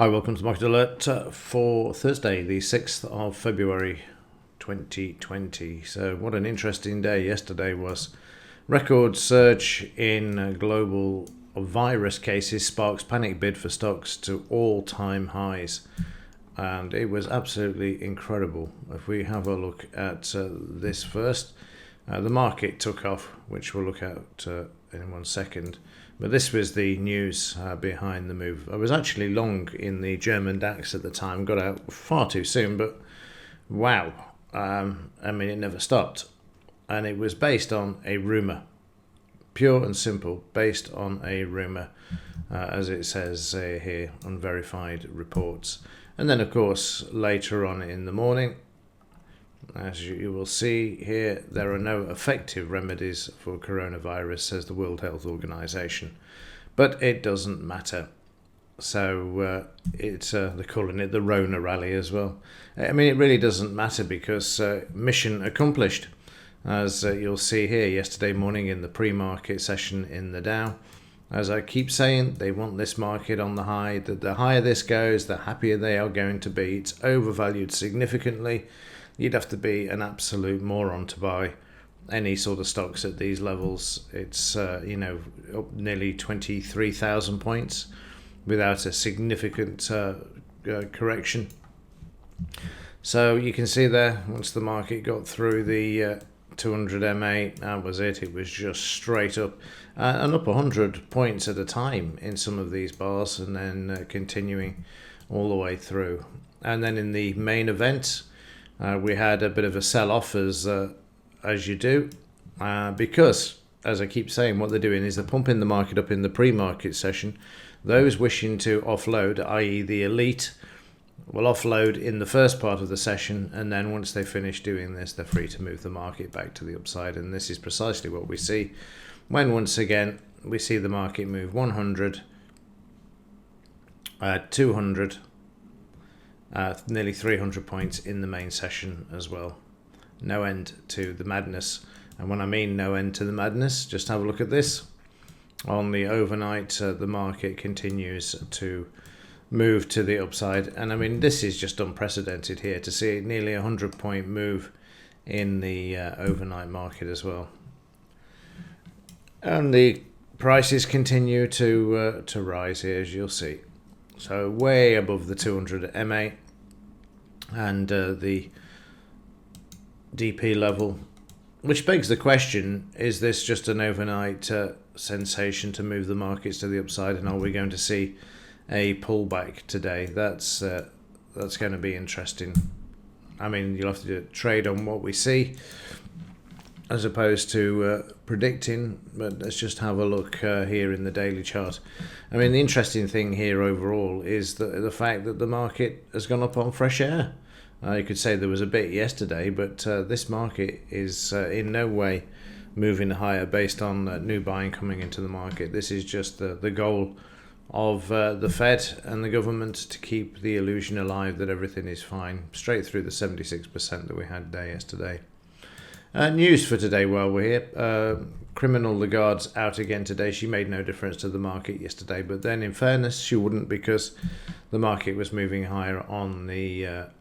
Hi, welcome to Market Alert for Thursday, the 6th of February 2020. So, what an interesting day yesterday was. Record surge in global virus cases sparks panic bid for stocks to all-time highs. And it was absolutely incredible. If we have a look at this first, the market took off, which we'll look at in 1 second. But this was the news behind the move. I was actually long in the German DAX at the time, got out far too soon, but wow. It never stopped. And it was based on a rumour. Pure and simple, based on a rumour, as it says here, unverified reports. And then, of course, later on in the morning, as you will see here, there are no effective remedies for coronavirus, says the World Health Organization. But it doesn't matter. So they're calling it the Rona rally as well. It really doesn't matter because mission accomplished. As you'll see here yesterday morning in the pre-market session in the Dow. As I keep saying, they want this market on the high. The higher this goes, the happier they are going to be. It's overvalued significantly. You'd have to be an absolute moron to buy any sort of stocks at these levels. It's up nearly 23,000 points without a significant correction. So you can see there, once the market got through the 200 MA, that was it. It was just straight up and up 100 points at a time in some of these bars, and then continuing all the way through. And then in the main event, we had a bit of a sell-off as you do, because, as I keep saying, what they're doing is they're pumping the market up in the pre-market session. Those wishing to offload, i.e. the elite, will offload in the first part of the session, and then once they finish doing this, they're free to move the market back to the upside. And this is precisely what we see when, once again, we see the market move 100, 200, nearly 300 points in the main session as well. No end to the madness. And when I mean no end to the madness, just have a look at this. On the overnight, the market continues to move to the upside. And this is just unprecedented here to see nearly 100-point move in the overnight market as well. And the prices continue to rise here, as you'll see. So way above the 200 MA and the DP level, which begs the question, is this just an overnight sensation to move the markets to the upside, and are we going to see a pullback today? That's going to be interesting. You'll have to trade on what we see as opposed to predicting, but let's just have a look here in the daily chart. The interesting thing here overall is the fact that the market has gone up on fresh air. You could say there was a bit yesterday, but this market is in no way moving higher based on new buying coming into the market. This is just the goal of the Fed and the government to keep the illusion alive that everything is fine, straight through the 76% that we had there yesterday. News for today while we're here. Criminal Lagarde's out again today. She made no difference to the market yesterday, but then in fairness, she wouldn't, because the market was moving higher on the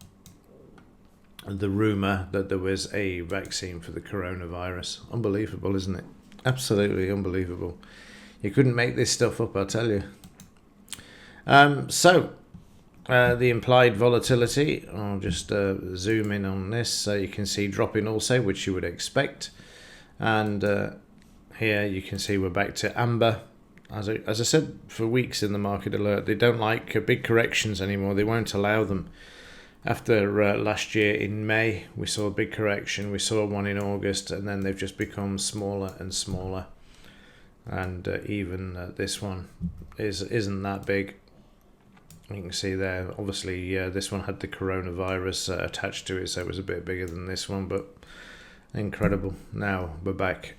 rumour that there was a vaccine for the coronavirus. Unbelievable, isn't it? Absolutely unbelievable. You couldn't make this stuff up, I'll tell you. The implied volatility, I'll just zoom in on this so you can see dropping also, which you would expect. And here you can see we're back to amber. As I said for weeks in the Market Alert, they don't like big corrections anymore. They won't allow them. After last year in May, we saw a big correction. We saw one in August, and then they've just become smaller and smaller. And even this one isn't that big. You can see there, obviously, this one had the coronavirus attached to it, so it was a bit bigger than this one, but incredible. Now we're back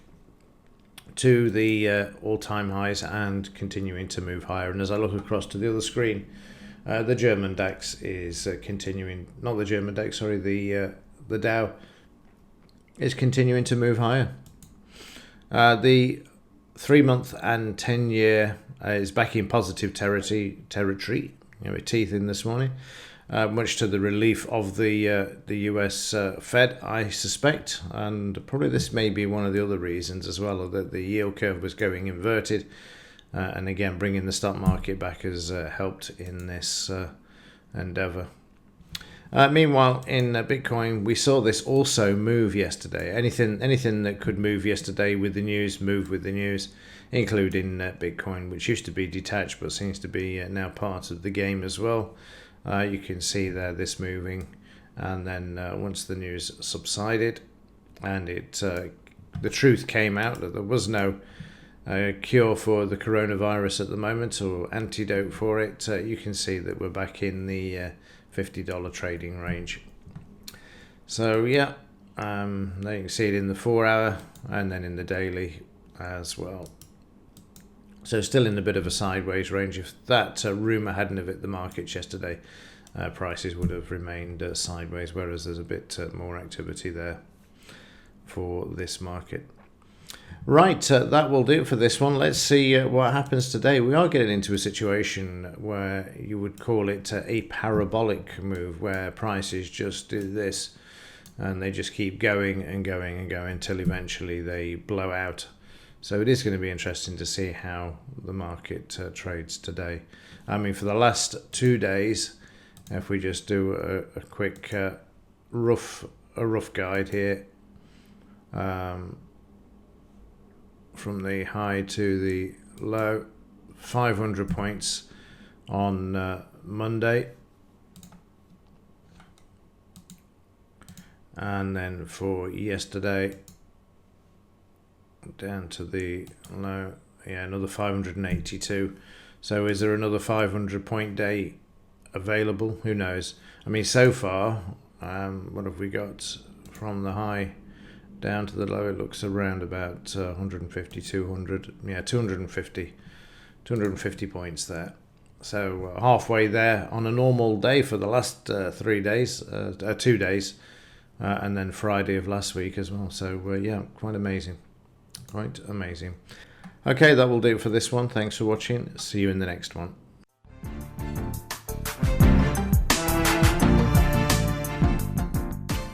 to the all-time highs and continuing to move higher. And as I look across to the other screen, the German DAX is continuing, not the German DAX, sorry, the Dow is continuing to move higher. The 3-month and 10-year is back in positive territory. with teeth in this morning, much to the relief of the US Fed, I suspect. And probably this may be one of the other reasons as well, that the yield curve was going inverted. And again, bringing the stock market back has helped in this endeavor. Meanwhile, in Bitcoin, we saw this also move yesterday. Anything that could move yesterday with the news, moved with the news, including Bitcoin, which used to be detached but seems to be now part of the game as well. You can see there this moving, and then once the news subsided and the truth came out that there was no cure for the coronavirus at the moment, or antidote for it, you can see that we're back in the $50 trading range. So yeah, you can see it in the 4 hour and then in the daily as well. So still in a bit of a sideways range. If that rumour hadn't have hit the markets yesterday, prices would have remained sideways, whereas there's a bit more activity there for this market. Right, that will do it for this one. Let's see what happens today. We are getting into a situation where you would call it a parabolic move, where prices just do this and they just keep going and going and going until eventually they blow out. So it is going to be interesting to see how the market trades today. I mean, for the last 2 days, if we just do a quick rough guide here, from the high to the low, 500 points on Monday, and then for yesterday down to the low, another 582. So is there another 500 point day available? Who knows? I mean, so far, what have we got from the high down to the low? It looks around about 150, 200, 250 points there. So halfway there on a normal day for the last 2 days, and then Friday of last week as well. So quite amazing. Okay, that will do it for this one. Thanks for watching. See you in the next one.